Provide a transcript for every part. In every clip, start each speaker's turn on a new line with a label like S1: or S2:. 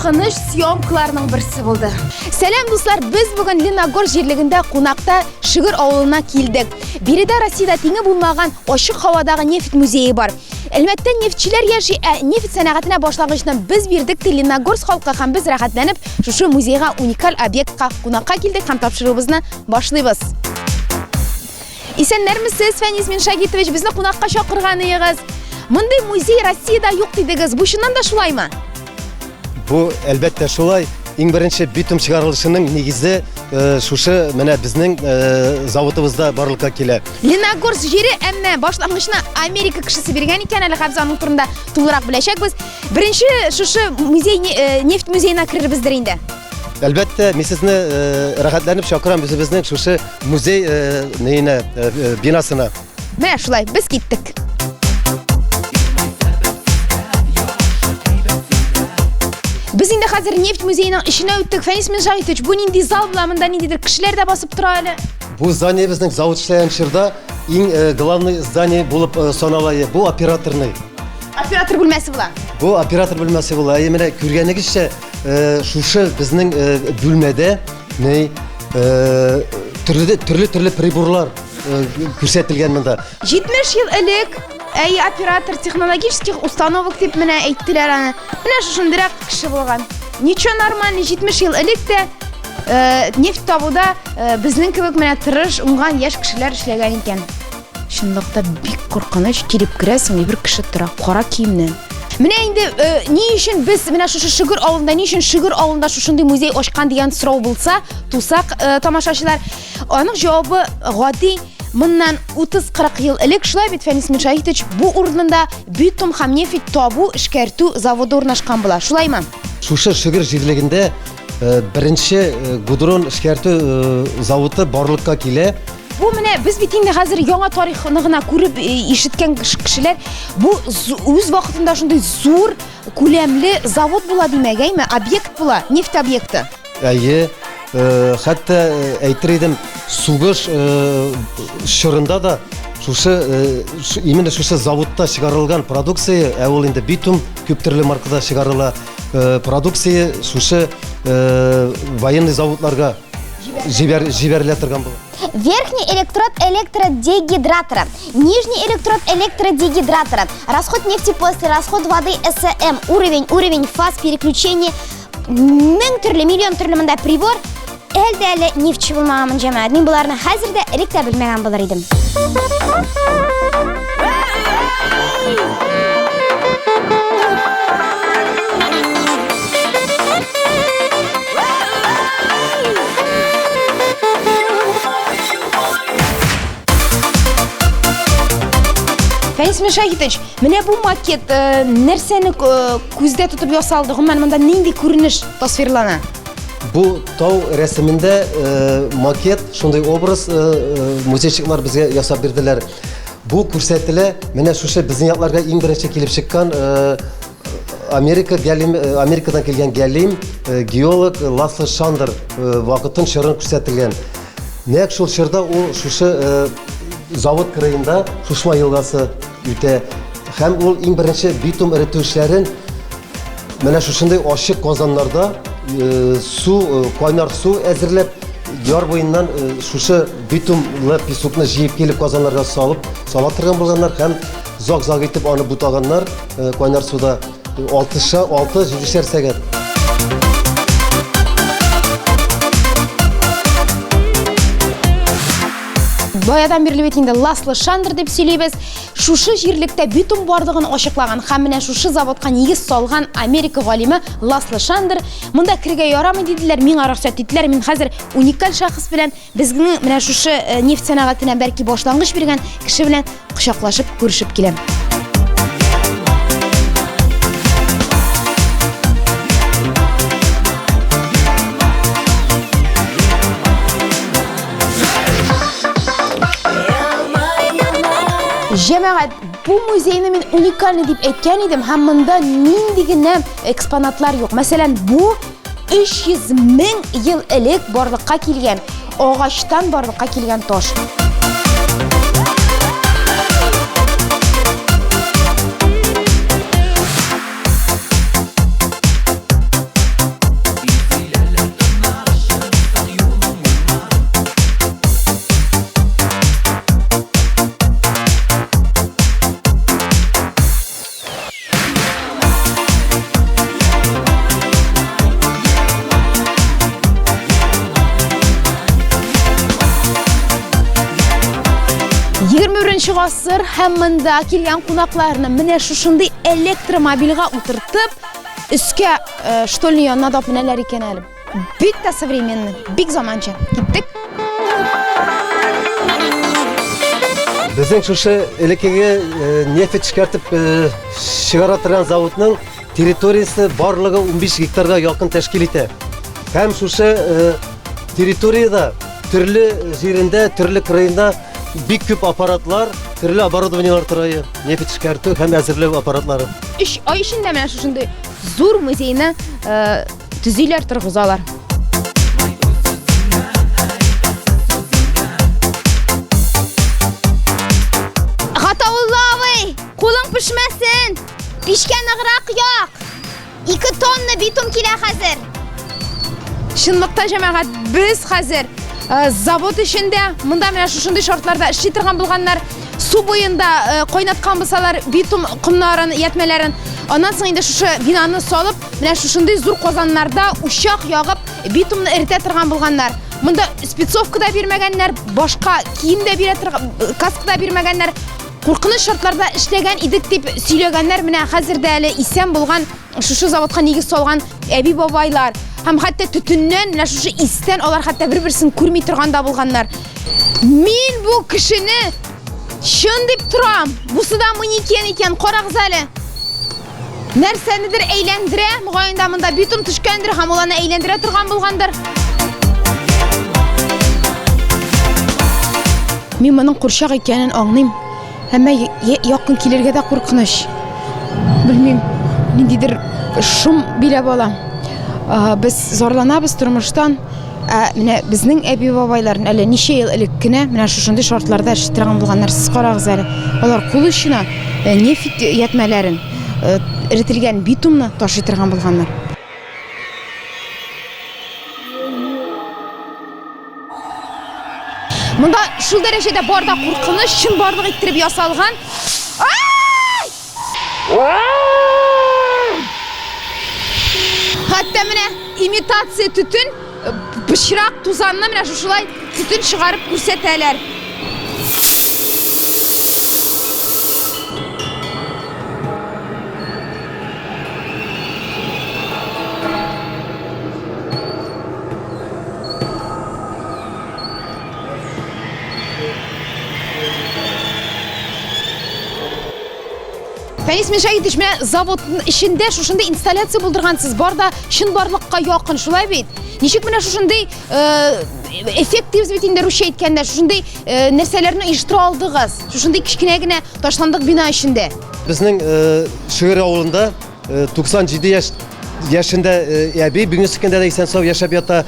S1: Қорқыныш съемкаларының бірсі болды. Сәлем достар, біз бүгін Леногор жерлігінде қонақта Шүгір ауылына келдік. Береде Россияда теңі болмаған ашық хавадағы нефт музейі бар. Әлбәттә, нефтчиләр яши, нефт сәнәгатенә башлангычтан біз бердік те Леногорск халқы һәм біз рәхәтләнеп, шушы музейга уникаль объектка қонаққа келдік һәм тапшыруыбызны башлыйбыз. Исәннәрмесез, Фәнис Миншагитович, безне қонаққа шақырганыгыз. Мындай музей Россияда юк дидегез. Бу чыннан да шулаймы?
S2: Бу әлбәттә шулай. Иң беренче битум чыгарылышының нигезе шушы менә безнең заводыбызда барлыкка килә.
S1: Леногорск җире әмма башлангычны Америка кешесе биргән икән, әле хәзер аның турында тулырак беләчәкбез. Беренче шушы музей нефт музеена кирербездер инде.
S2: Әлбәттә, мин сезне рәхәтләнеп чакырам безнең шушы музей бинасына.
S1: Менә шулай, без киттек. Biz инде хәзер нефт музейының ишенә үттек. Фәнис Миншагитович, бу нинди зал була, монда ниндидер кешеләр дә басып тора әле?
S2: Бу здание безнең завод эшләгән чорда иң главный здание булып санала. Бу операторный.
S1: Оператор бүлмәсе була.
S2: Бу оператор бүлмәсе була. Менә күргәнегезчә, шушы безнең бүлмәдә төрле приборлар күрсәтелгән монда.
S1: 70 ел элек оператор технологических установок дип менә әйттеләр аны. Менә шундыйрак кеше булган. Ничего нормально, 70 ел элек тә нефть табуда безнең кебек менә тырыш, уңган яшь кешеләр эшләгән икән. Шунлыкта бик куркыныч, килеп керәсең, бер кеше тора, кара киемнән. Менә инде ни өчен без менә шушы Шүгір авылында, ни өчен Шүгір авылында шушындый музей ачкан дигән сорау булса, тусак тамашачылар, аның җавабы гади. Моннан 30-40 ел элек шулай бит, Фәнис Миншагитович, бу урынында битум һәм нефть табу, эшкәртү заводы урнашкан була. Шулаймы?
S2: Шушы Шүгір җирлегендә беренче гудрон эшкәртү заводы барлыкка килә.
S1: Бу менә без бит инде хәзер яңа тарихны гына күреп ишеткән кешеләр, бу үз вакытында шундый зур күләмле завод була димәгәйме, объект була, нефть объекты.
S2: Әйе, хәтта әйтер идем, сугыш чорында да шушы именно шушы заводта чыгарылган продукция, ул инде битум күп төрле маркада чыгарыла, продукция шушы военный заводларга җибәрелә торган була.
S3: Верхний электрод электродегидратора, нижний электрод электродегидратора, расход нефти после расход воды СМ, уровень фаз переключения, миллион төрле монда прибор. Әлдә нефтче булмаган җәмәгать, мин буларны хәзер дә элек тә белмәгән булыр идем.
S1: Фәнис Миншагитович, менә бу макет нәрсәне күздә тотып ясалды? Гомумән монда нинди күренеш тасвирлана?
S2: Бу тау рәсемендә макет, шундый образ музейчиклар безгә ясап бирделәр. Бу күрсәтелә, менә шушы безнең якларга иң беренче килеп чыккан Америкадан килгән галим, геолог Ласло Шандер вакытын чорын күрсәтелгән. Нәкъ шул чорда ул шушы завод кырыенда Шушма елгасы үтә. Һәм ул иң беренче битум эретү эшләрен менә шушындай ачык казаннарда кайнар су әзерләп, яр буеннан шушы битумлы песокны җыеп килеп казаннарга сала торган булганнар һәм зак-зак итеп аны бутаганнар кайнар суда 6-7 сәгать.
S1: Баядан бирле бит инде Ласло Шандер дип сөйләйбез. Шушы җирлектә битум барлыгын ачыклаган һәм менә шушы заводка нигез салган Америка галиме Ласло Шандер монда киргә ярамый диделәр, миңа рөхсәт иттеләр. Мин хәзер уникаль шәхес белән безнең менә шушы нефть сәнәгатенә бәлки башлангыч биргән кеше белән кочаклашып күрешеп киләм. Җәмәгать, бу музейны мин уникальный дип әйткән идем, һәм монда нинди генә экспонатлар юк. Мәсәлән, бу 300 мең ел элек барлыкка килгән, агачтан барлыкка килгән таш. 20 ғасыр һәм мында келген қонақларны менә шушындай электромобильға утыртып, үскә штольный янына да нәләр икән әле. Бик тә современный, бик заманча. Киттек.
S2: Безнең шушы элекеге нефть чыгартып чыгара торган заводның территориясы барлыгы 15 гектарга якын тәшкил итә. Һәм шушы территорияда төрле җирендә, төрле краенда бик күп аппаратлар, төрле оборудованиелар тора, нефть чыгарту һәм әзерләү аппаратлары.
S1: 3 ай эчендә менә шушындай зур музейны төзиләр, торгызалар. Гатауллавый, кулың пешмәсен. Пишкә ныграк як. 2 тонна битум килә хәзер. Шынлыкта җәмәгать, без хәзер завод эчендә, монда менә шушындай шартларда эшли торган булганнар, су буенда кайнаткан булсалар битум комнарын, ятмәләрен, аннан соң инде шушы бинаны салып, менә шушындай зур казаннарда учак ягып, битумны эретә торган булганнар. Монда спецовка да бирмәгәннәр, башка кием дә бирә торган, каска да бирмәгәннәр. Куркыныч шартларда эшләгән идек дип сөйләгәннәр менә хәзердә әле исән булган, шушы заводка нигез салган әби бабайлар. Һәм хәтта төтүннән менә шушы истән алар хәтта бер-берсен күрми торганда булганнар. Мин бу кешене шун дип торам. Бусы да мөникән икән, карагыз әле. Нәрсәнедер әйләндерә, мөгаенда монда битум төшкәндер һәм уларны әйләндерә торган булгандыр. Мин моның курчак икәнен аңлыйм. Әмма якын килергә дә куркыныч. Белмим, ниндидер шум биләп алам. Без зарланабыз тормыштан. Менә безнең әби бабайларын әле ничә ел элек кенә менә шушындай шартларда эшли торган булганнар, сез карагыз әле. Алар кул эшенә нефть ятмәләрен, эретелгән битумны ташый торган булганнар. Монда шул дәрәҗәдә барда куркыныч, чын барлык иттереп ясалган. Хәтта менә имитация төтен, пычрак тузанны менә шушылай төтен чыгарып күрсәтәләр. Фәнис Мешагитович, менә заводның эчендә шушындай инсталляция булдыргансыз, барда чын барлыкка якын, шулай бит. Ничек менә шушындай эффектив бит инде русча әйткәндә, шушындай нәрсәләрне оештыра алдыгыз. Шушындай кичкенә генә ташландык бина эчендә.
S2: Безнең Шөгер авылында 97 яшендә әби, бүген сөккәндә дә исән сау яшәп ята.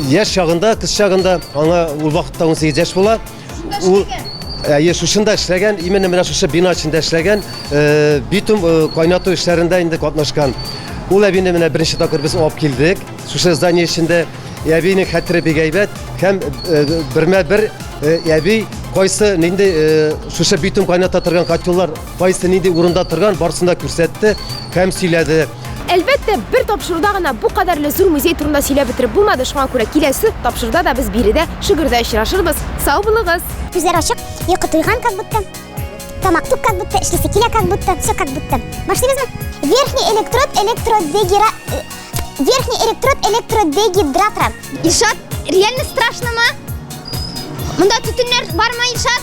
S2: Яшь чагында, кыз чагында, аңа ул вакытта 18 яшь була. Ул шушында эшләгән, именно менә шушы бина эчендә эшләгән, битум кайнату эшләрендә инде катнашкан. Ул әбине менә беренче тапкыр без алып килдек. Шушы здание эчендә әбинең хәтере бик әйбәт һәм бермә-бер әби кайсы нинди шушы битум кайната торган котеллар кайсы нинди урында торган, барысын да күрсәтте һәм сөйләде.
S1: Әлбәттә, бер тапшыруда гына бу кадәрле зур музей турында сөйләп бетереп булмады, шуңа күрә киләсе тапшыруда да без биредә Шөгердә очрашырбыз. Сау булыгыз.
S3: Күзләр ачык, йокы туйган как будто. Тамак тук как будто, эшлисе килә как будто, все как будто. Башлыйбызмы? Верхний электрод электродегидратора. Ильшат, реально страшнымы? Монда төтеннәр бармы, Ильшат?